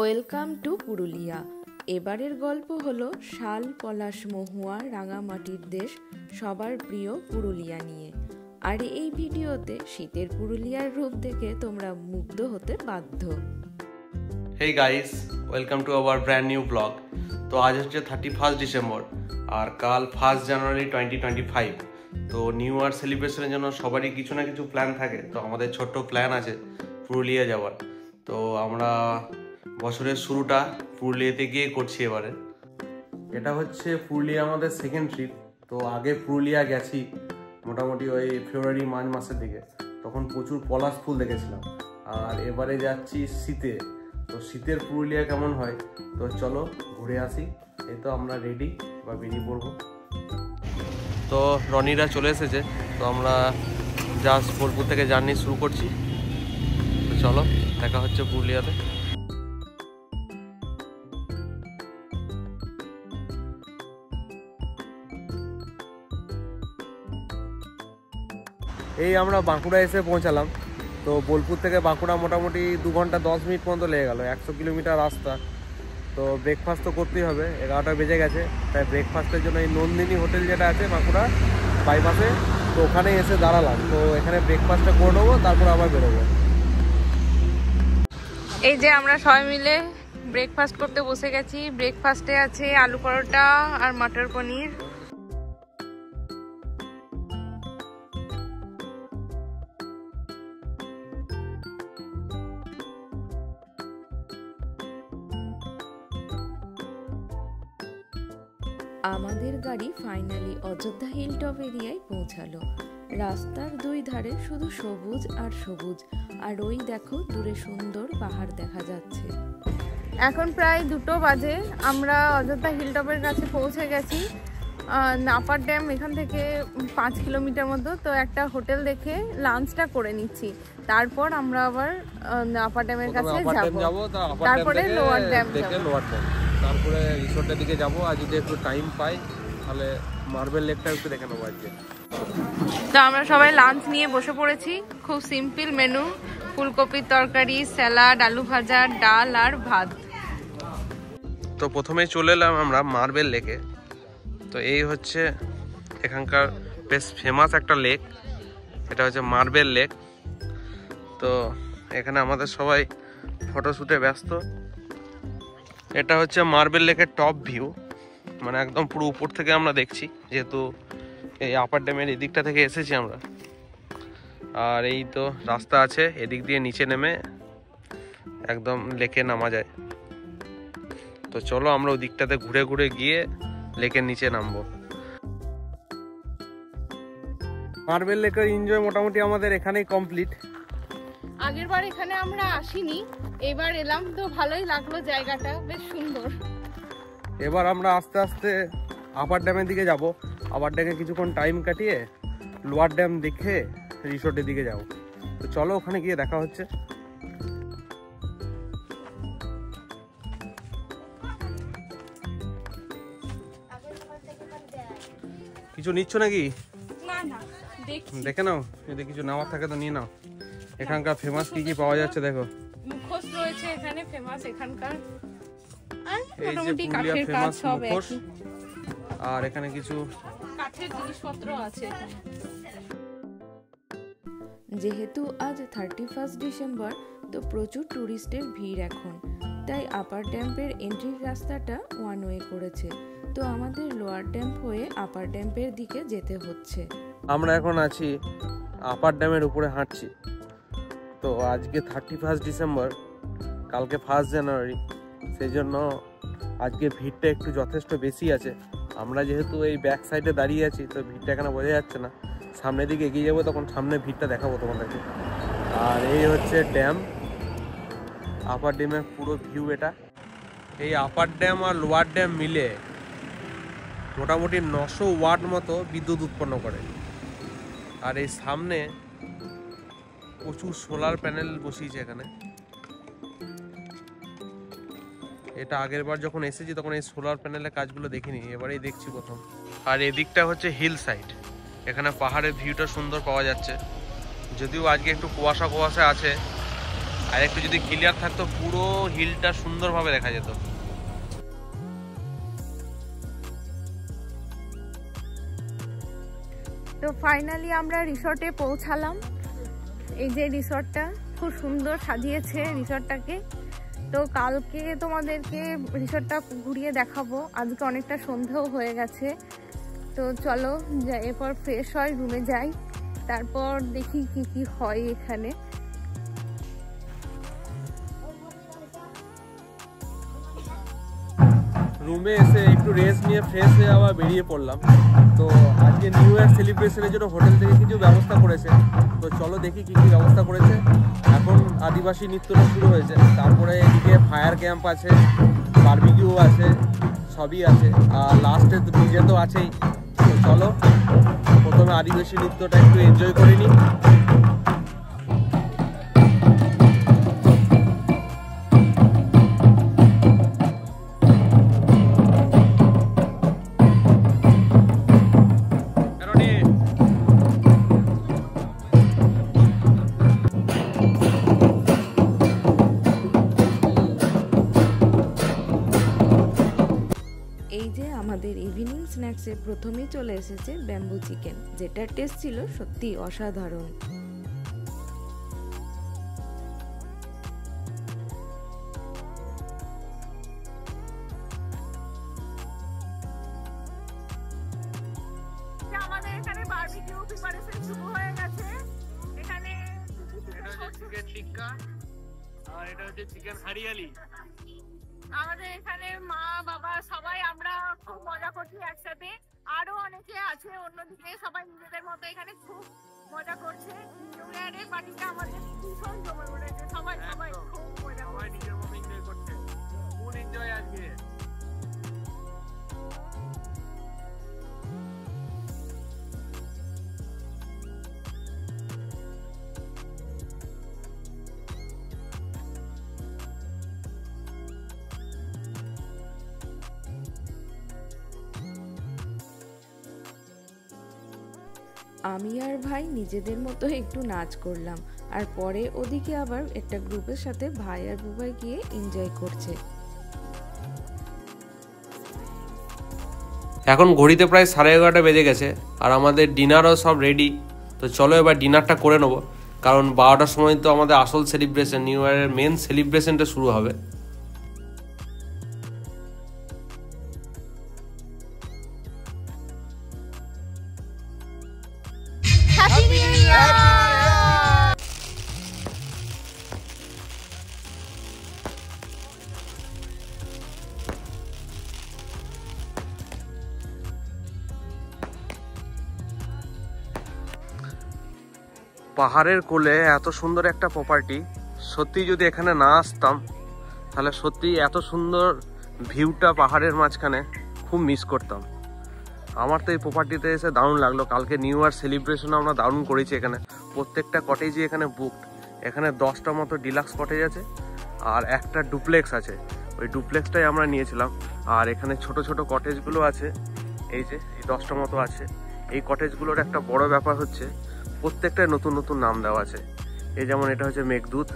Welcome to Purulia. এবারের গল্প হলো শাল পলাশ মহুয়া রাঙামাটির দেশ সবার প্রিয় পুরুলিয়া নিয়ে। আর এই ভিডিওতে শীতের পুরুলিয়ার রূপ দেখে তোমরা মুগ্ধ হতে বাধ্য। Hey guys, welcome to our brand new vlog. তো আজ হচ্ছে 31 ডিসেম্বর আর কাল 1 জানুয়ারি 2025। তো নিউ ইয়ার সেলিব্রেশনের জন্য সবারই কিছু না কিছু প্ল্যান থাকে। তো আমাদের ছোট্ট প্ল্যান আছে পুরুলিয়া যাওয়ার। তো আমরা বছরের শুরুটা পুরুলিয়াতে গিয়ে করছি এবারে। এটা হচ্ছে পুরুলিয়া আমাদের সেকেন্ড ট্রিপ। তো আগে পুরুলিয়া গেছি মোটামুটি ওই ফেব্রুয়ারি মার্চ মাসের দিকে, তখন প্রচুর পলাশ ফুল দেখেছিলাম। আর এবারে যাচ্ছি শীতে। তো শীতের পুরুলিয়া কেমন হয় তো চলো ঘুরে আসি। এই তো আমরা রেডি বা বেরিয়ে পড়বো। তো রনিরা চলে এসেছে, তো আমরা জাস্ট বোলপুর থেকে জার্নি শুরু করছি। তো চলো দেখা হচ্ছে পুরুলিয়াতে। এই আমরা বাঁকুড়া এসে পৌঁছালাম। তো বোলপুর থেকে বাঁকুড়া মোটামুটি 2 ঘন্টা 10 মিনিট পর্যন্ত লেগে গেল, 100 কিলোমিটার রাস্তা। তো ব্রেকফাস্ট তো করতেই হবে, 11টা বেজে গেছে। তাই ব্রেকফাস্টের জন্য এই নন্দিনী হোটেল যেটা আছে বাঁকুড়া বাইপাসে, তো ওখানে এসে দাঁড়ালাম। তো এখানে ব্রেকফাস্টটা করে নেবো, তারপর আবার বেরোবো। এই যে আমরা সবাই মিলে ব্রেকফাস্ট করতে বসে গেছি। ব্রেকফাস্টে আছে আলু পরোটা আর মটর পনির। আমাদের গাড়ি ফাইনালি অযোধ্যা হিল টপ এরিয়ায় পৌঁছালো। রাস্তার দুই ধারে শুধু সবুজ আর সবুজ, আর ওই দেখো দূরে সুন্দর পাহাড় দেখা যাচ্ছে। এখন প্রায় 2টো বাজে, আমরা অযোধ্যা হিল টপের কাছে পৌঁছে গেছি। আপার ড্যাম এখান থেকে 5 কিলোমিটার মতো। তো একটা হোটেল দেখে লাঞ্চটা করে নিচ্ছি, তারপর আমরা আবার আপার ড্যামের কাছে যাব। তারপরে লোয়ার ড্যাম যাব, তারপরে রিসোর্টের দিকে যাবো। আর যদি একটু টাইম পাই তাহলে মার্বেল লেকটা একটু দেখে নেবো আজকে। তো আমরা সবাই লাঞ্চ নিয়ে বসে পড়েছি। খুব সিম্পল মেনু, ফুলকপির তরকারি, স্যালাড, আলু ভাজা, ডাল আর ভাত। তো প্রথমে চলে এলাম আমরা মার্বেল লেকে। তো এই হচ্ছে এখানকার বেশ ফেমাস একটা লেক, এটা হচ্ছে মার্বেল লেক। তো এখানে আমাদের সবাই ফটোশ্যুটে ব্যস্ত। এটা হচ্ছে মার্বেল লেকের টপ ভিউ, মানে একদম পুরো উপর থেকে আমরা দেখছি, যেহেতু এই আপার ড্যামের এদিকটা থেকে এসেছি আমরা। আর এই তো রাস্তা আছে, এদিক দিয়ে নিচে নেমে একদম লেকে নামা যায়। তো চলো আমরা ওই দিকটাতে ঘুরে ঘুরে গিয়ে লেকের নিচে নামবো। মার্বেল লেকের এনজয় মোটামুটি আমাদের এখানেই কমপ্লিট। আগেরবার এখানে আমরা আসিনি, এবার এলাম, তো ভালোই লাগলো, জায়গাটা বেশ সুন্দর। এবার আমরা আস্তে আস্তে আপার ড্যামের দিকে যাব। আপার ড্যামে কিছুক্ষণ টাইম কাটিয়ে লোয়ার ড্যাম দেখে রিসোর্টের দিকে যাব। তো চলো ওখানে গিয়ে দেখা হচ্ছে। কিছু নিচ্ছ নাকি? না না, দেখে নাও, যদি কিছু নেওয়ার থাকে তো নিয়ে নাও। এখানকার ফেমাস কি কি পাওয়া যাচ্ছে দেখো। মুখোশ রয়েছে এখানে ফেমাস এখানকার, আর এই যে মোটামুটি পুরুলিয়া কাঠের কাজ ফেমাস সব মুখোশ। একই, আর এখানে কিছু কাঠের জিনিসপত্র আছে এখানে। যেহেতু আজ 31 ডিসেম্বর, তো প্রচুর টুরিস্টের ভিড় এখন, তাই আপার ড্যাম্পের এন্ট্রির রাস্তাটা ওয়ান ওয়ে করেছে। তো আমাদের লোয়ার ড্যাম্প হয়ে আপার ড্যাম্পের দিকে যেতে হচ্ছে। আমরা এখন আছি আপার ড্যামের উপরে হাঁটছি। তো আজকে 31 ডিসেম্বর, কালকে 1 জানুয়ারি, সেই জন্য আজকে ভিড়টা একটু যথেষ্ট বেশি আছে। আমরা যেহেতু এই ব্যাক সাইডে দাঁড়িয়ে আছি, তো ভিড়টা এখানে বোঝা যাচ্ছে না। সামনের দিকে এগিয়ে যাবো, তখন সামনে ভিড়টা দেখাবো তোমাদেরকে। আর এই হচ্ছে ড্যাম, আপার ড্যামের পুরো ভিউ এটা। এই আপার ড্যাম আর লোয়ার ড্যাম মিলে মোটামুটি 900 ওয়াট মতো বিদ্যুৎ উৎপন্ন করে। আর এই সামনে প্রচুর সোলার প্যানেল বসিয়েছে এখানে। এটা আগের বার যখন এসেছি তখন এই সোলার প্যানেলের কাজগুলো দেখিনি, এবারেই দেখছি প্রথম। আর এদিকটা হচ্ছে হিল সাইড, এখানে পাহাড়ের ভিউটা সুন্দর পাওয়া যাচ্ছে। যদিও আজকে একটু কুয়াশা কুয়াশা আছে, আর একটু যদি ক্লিয়ার থাকতো পুরো হিলটা সুন্দরভাবে দেখা যেত। তো ফাইনালি আমরা রিসর্টে পৌঁছালাম। এই যে রিসর্টটা খুব সুন্দর সাজিয়েছে রিসর্টটাকে। তো কালকে তোমাদেরকে রিসর্টটা ঘুরিয়ে দেখাবো, আজকে অনেকটা সন্ধ্যাও হয়ে গেছে। তো চলো এরপর ফ্রেশ হয়, রুমে যাই, তারপর দেখি কি কি হয় এখানে। রুমে এসে একটু রেস্ট নিয়ে ফ্রেশ হয়ে আবার বেরিয়ে পড়লাম। তো আজকে নিউ ইয়ার সেলিব্রেশনের জন্য হোটেল থেকে কিছু ব্যবস্থা করেছে, তো চলো দেখি কি কি ব্যবস্থা করেছে। এখন আদিবাসী নৃত্যটা শুরু হয়েছে, তারপরে এদিকে ফায়ার ক্যাম্প আছে, বারবিকিউ আছে, সবই আছে, আর লাস্টে ডিজে তো আছেই। তো চলো প্রথমে আদিবাসী নৃত্যটা একটু এনজয় করে নিই। এই যে আমাদের ইভিনিং স্ন্যাক্সে প্রথমেই চলে এসেছে ব্যাম্বু চিকেন, যেটার টেস্ট ছিল সত্যি অসাধারণ। আমাদের এখানে বারবিকিউ প্রিপারেশন শুরু হয়ে গেছে। এখানে এটা হচ্ছে চিকেন টিক্কা আর এটা হচ্ছে চিকেন হারিয়ালি। আমাদের এখানে মা বাবা সবাই আমরা খুব মজা করছি একসাথে। আরো অনেকে আছে অন্যদিকে, সবাই নিজেদের মতো এখানে খুব মজা করছে। নিউ ইয়ারের পার্টিটা আমাদের ভীষণ জমে উঠেছে, সবাই খুব মজা করছে, নিজের মতো এনজয় করছে, ফুল এনজয় আজকে। আমি আর ভাই নিজেদের মতো একটু নাচ করলাম, আর পরে ওদিকে আবার একটা গ্রুপের সাথে ভাই আর বুবাই গিয়ে এনজয় করছে। এখন ঘড়িতে প্রায় 11:30 বেজে গেছে, আর আমাদের ডিনারও সব রেডি। তো চলো এবার ডিনারটা করে নেবো, কারণ 12টার সময় তো আমাদের আসল সেলিব্রেশন, নিউ ইয়ারের মেন সেলিব্রেশনটা শুরু হবে। Happy new year. পাহাড়ের কোলে এত সুন্দর একটা প্রপার্টি, সত্যি যদি এখানে না আসতাম তাহলে সত্যি এত সুন্দর ভিউটা পাহাড়ের মাঝখানে খুব মিস করতাম। আমার তো এই প্রপার্টিতে এসে দারুণ লাগলো। কালকে নিউ ইয়ার সেলিব্রেশন আমরা দারুণ করেছি এখানে, প্রত্যেকটা কটেজই এখানে বুকড। এখানে 10টা মতো ডিলাক্স কটেজ আছে আর একটা ডুপ্লেক্স আছে, ওই ডুপ্লেক্সটাই আমরা নিয়েছিলাম। আর এখানে ছোট ছোট কটেজগুলো আছে, এই যে এই 10টা মতো আছে। এই কটেজগুলোর একটা বড় ব্যাপার হচ্ছে প্রত্যেকটায় নতুন নতুন নাম দেওয়া আছে। এই যেমন এটা হচ্ছে মেঘদূত,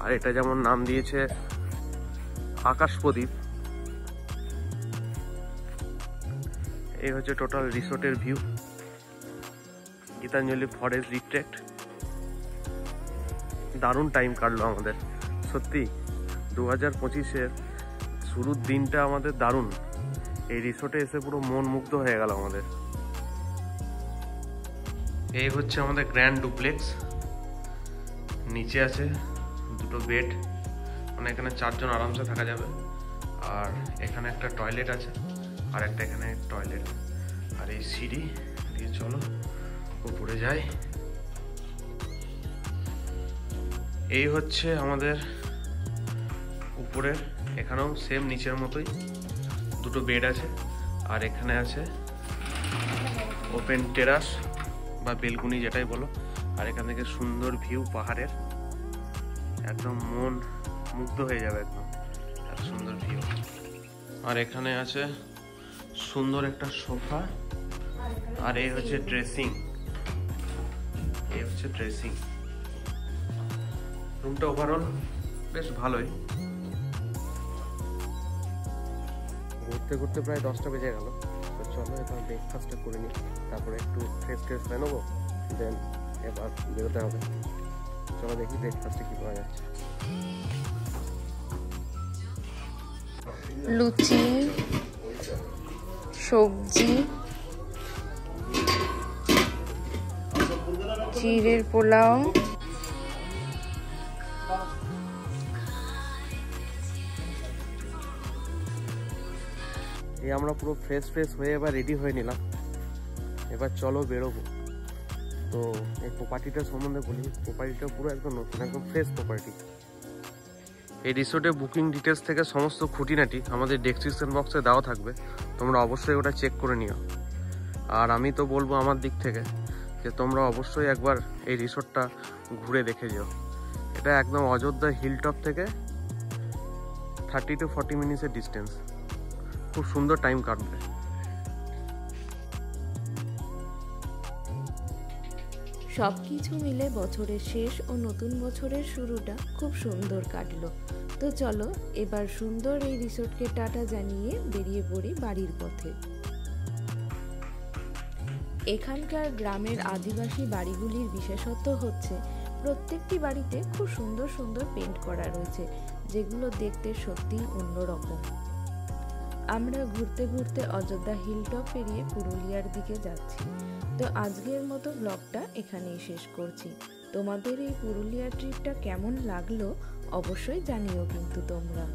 আর এটা যেমন নাম দিয়েছে আকাশ প্রদীপ। এই হচ্ছে টোটাল রিসোর্টের ভিউ, গীতাঞ্জলি ফরেস্ট রিট্রিট। দারুণ টাইম কাটলো আমাদের সত্যি। 2025-এর শুরুর দিনটা আমাদের দারুণ। এই রিসোর্টে এসে পুরো মন মুগ্ধ হয়ে গেল আমাদের। এই হচ্ছে আমাদের গ্র্যান্ড ডুপ্লেক্স, নিচে আছে 2টো বেড, মানে এখানে 4 জন আরামসে থাকা যাবে। আর এখানে একটা টয়লেট আছে, আর একটা এখানে টয়লেট, আর এই সিঁড়ি দিয়ে চলো উপরে যাই। এই হচ্ছে আমাদের উপরের, এখানেও সেম নিচের মতোই 2টো বেড আছে, আর এখানে আছে ওপেন টেরাস বা বেলকুনি যেটাই বলো। আর এখান থেকে সুন্দর ভিউ পাহাড়ের, একদম মন মুগ্ধ হয়ে যাবে একদম, এত সুন্দর ভিউ। আর এখানে আছে সুন্দর একটা সোফা, আর এই হচ্ছে ড্রেসিং, এই হচ্ছে ড্রেসিং। রুমটা ওভারঅল বেশ ভালোই। ঘুরতে ঘুরতে প্রায় 10টা বেজে গেল। তো চলো এবার ব্রেকফাস্টটা করে নিই, তারপরে একটু ফ্রেশ হয়ে নেবো, দেন এবার বেরোতে হবে। চলো দেখি ব্রেকফাস্টে কি পাওয়া যাচ্ছে। লুচি, সবজি, চিড়ের পোলাও, এই আমরা পুরো ফ্রেশ হয়ে এবার রেডি হয়ে নিলাম। এবার চলো বেরোবো। তো এই প্রপার্টিটার সম্বন্ধে বলি, প্রপার্টিটা পুরো একদম নতুন, একদম ফ্রেশ প্রপার্টি। এই রিসোর্টে বুকিং ডিটেলস থেকে সমস্ত খুঁটিনাটি আমাদের ডেসক্রিপশন বক্সে দেওয়া থাকবে, তোমরা অবশ্যই ওটা চেক করে নিও। আর আমি তো বলবো আমার দিক থেকে যে তোমরা অবশ্যই একবার এই রিসোর্টটা ঘুরে দেখে যেও। এটা একদম অযোধ্যা হিলটপ থেকে 30 to 40 মিনিটসের ডিস্টেন্স। খুব সুন্দর টাইম কাটবে। সবকিছু মিলে বছরের শেষ ও নতুন বছরের শুরুটা খুব সুন্দর কাটলো। তো চলো এবার সুন্দর এই রিসোর্টকে টাটা জানিয়ে বেরিয়ে পড়ি বাড়ির পথে। এখানকার গ্রামের আদিবাসী বাড়িগুলির বিশেষত্ব হচ্ছে প্রত্যেকটি বাড়িতে খুব সুন্দর সুন্দর পেইন্ট করা রয়েছে, যেগুলো দেখতে সত্যিই অন্যরকম। আমরা ঘুরতে ঘুরতে অযোধ্যা হিলটপ পেরিয়ে পুরুলিয়ার দিকে যাচ্ছি। তো আজকের মতো ব্লগটা এখানেই শেষ করছি। তোমাদের এই পুরুলিয়া ট্রিপটা কেমন লাগলো অবশ্যই জানিও কিন্তু তোমরা।